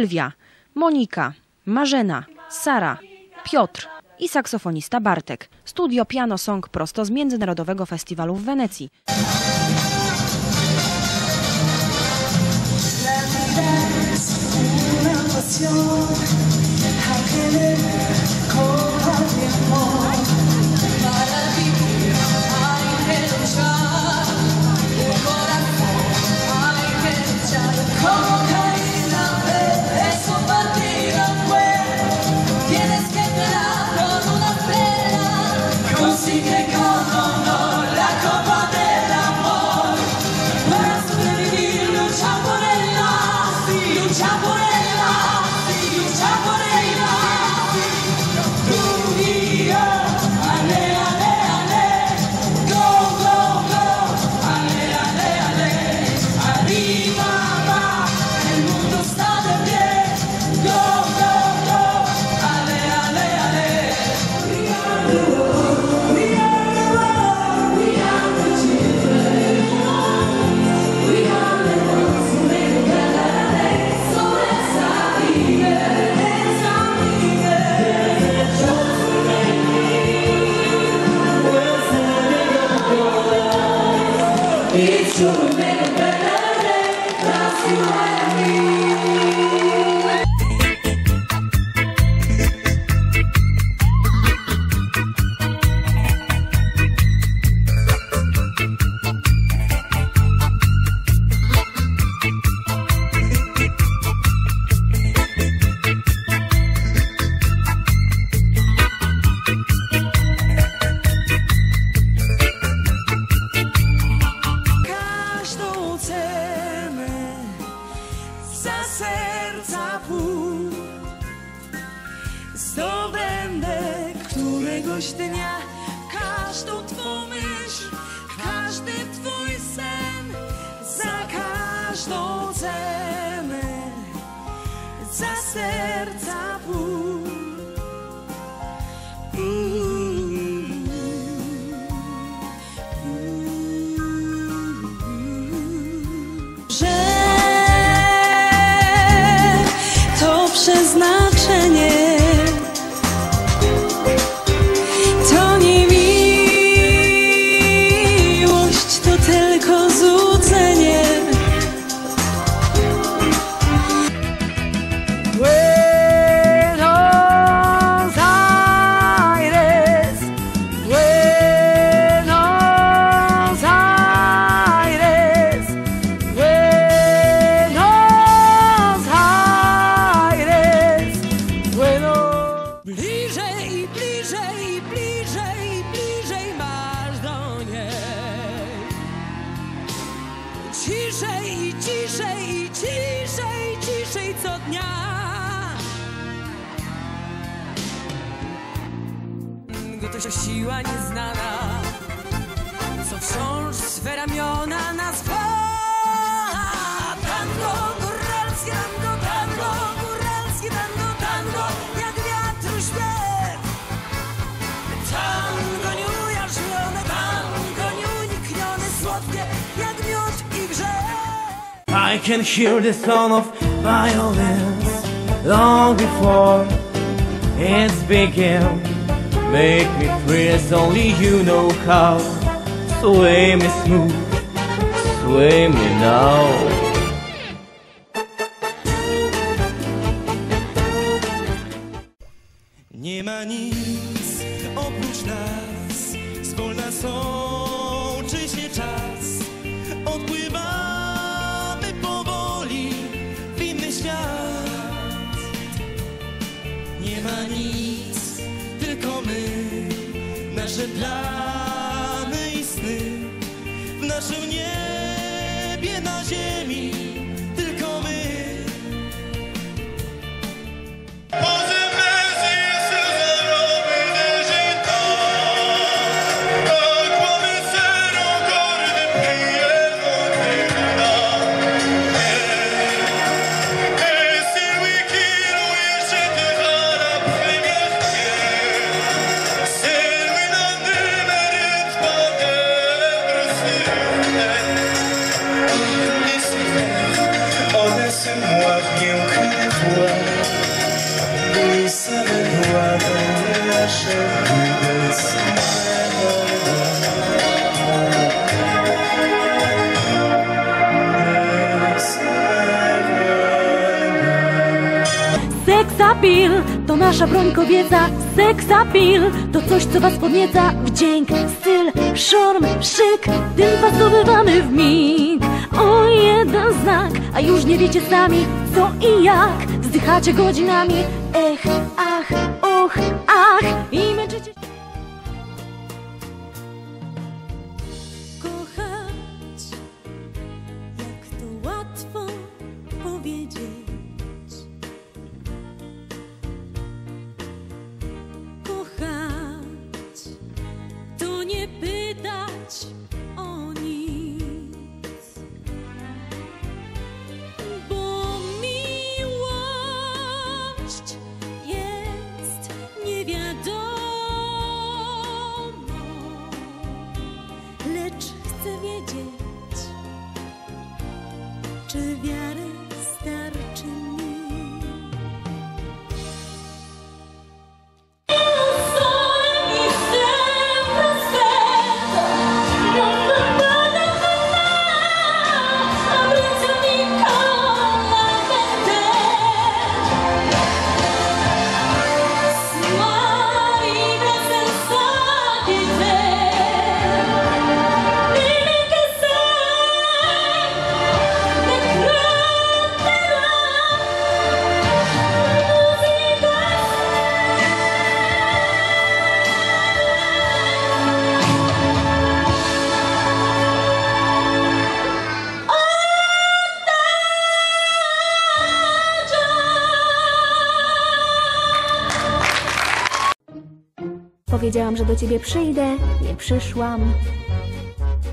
Sylwia, Monika, Marzena, Sara, Piotr i saksofonista Bartek. Studio Piano Song prosto z Międzynarodowego Festiwalu w Wenecji. Zdobędę któregoś dnia każdą twą myśl, każdy twój sen, za każdą cenę, za serca ból. Że to przeznaczenie. Ciszej i ciszej i ciszej, ciszej co dnia. Gotoś to siła nieznana, co wciąż swe ramiona nas pcha. Tango góralskie, tango góralskie, tango, jak wiatru śpiew. Tango niu jarzmione, tango niu niknione, słodkie jak miód i grzew. I can hear the sound of violence long before it's begun. Make me free as only you know how. Sway me smooth, sway me now. Nie ma nic oprócz nas, zwolna sączy się czas. Odpływamy powoli w inny świat. Nie ma nic, tylko my, nasze plany i sny. W naszym niebie, na ziemi, tylko my. to nasza broń kobieca. Seksapil to coś, co was podnieca. Wdzięk, styl, szorm, szyk, tym pasowywamy w mig. O jeden znak, a już nie wiecie sami co i jak. Wzdychacie godzinami, ech, ach, och, ach i męczycie się. Kochać, jak to łatwo powiedzieć. Kochać, to nie pytać o nic, bo miłość jest niewiadomą, lecz chcę wiedzieć, czy wiary starczy mi. Powiedziałam, że do ciebie przyjdę, nie przyszłam.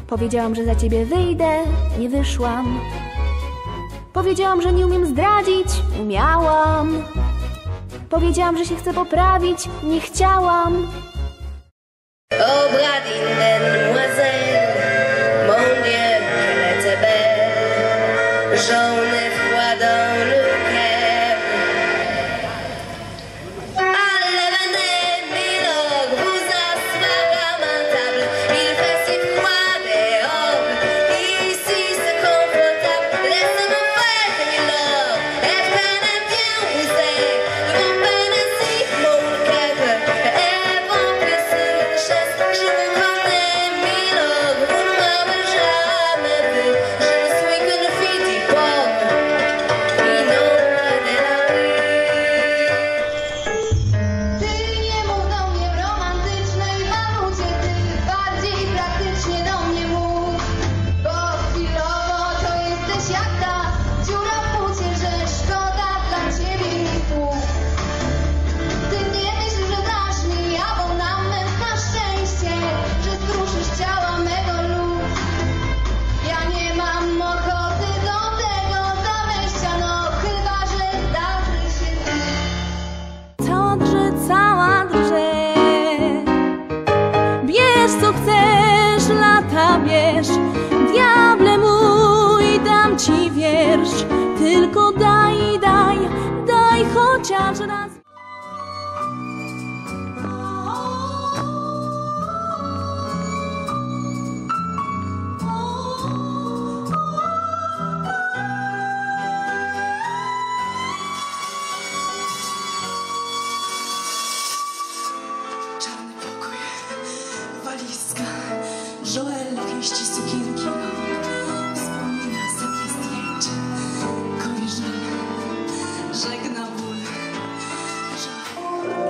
Powiedziałam, że za ciebie wyjdę, nie wyszłam. Powiedziałam, że nie umiem zdradzić, umiałam. Powiedziałam, że się chcę poprawić, nie chciałam. Oh, Bradine, mademoiselle, mon Dieu, qu'elle était belle, jaune et froid dans le cœur. Allez, venez, Milord, vous asseoir à ma table. Il fait si froid dehors, ici c'est confortable. Laissez-moi faire, Milord, et prenez bien vous êtes. Vous prenez si mon cœur, et bon que sur une chaise. Je vous connais, Milord, vous ne m'avez jamais vu. Je ne suis qu'une fille du pauvre, qui n'ont pas de la rue. Ty nie mów do mnie w romantycznej walucie, ty bardziej praktycznie do mnie mów. Bo chwilowo to jesteś jak ta dziura w płucie, że szkoda dla ciebie mi słów. Ty nie myśl, że dasz mi abonament na szczęście, że skruszysz ciała mego lub. Ja nie mam ochoty do tego zamęścia, no chyba, że zdarzy się ty. Cała drże. Bierz co chcesz, lata bierz. Diable mój, dam ci wiersz. Tylko daj, daj, daj chociaż raz. Czarny pokój, walizka, Joel pieści sukienki rąk, wspomnienia, setki zdjęć, koleżanka, żegna ból.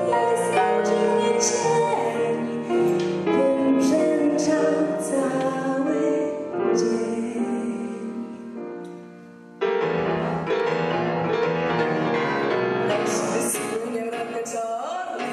Jestem dziwnie cień, bym brzęczał cały dzień. Lecz wyspłynie w rok wieczorny,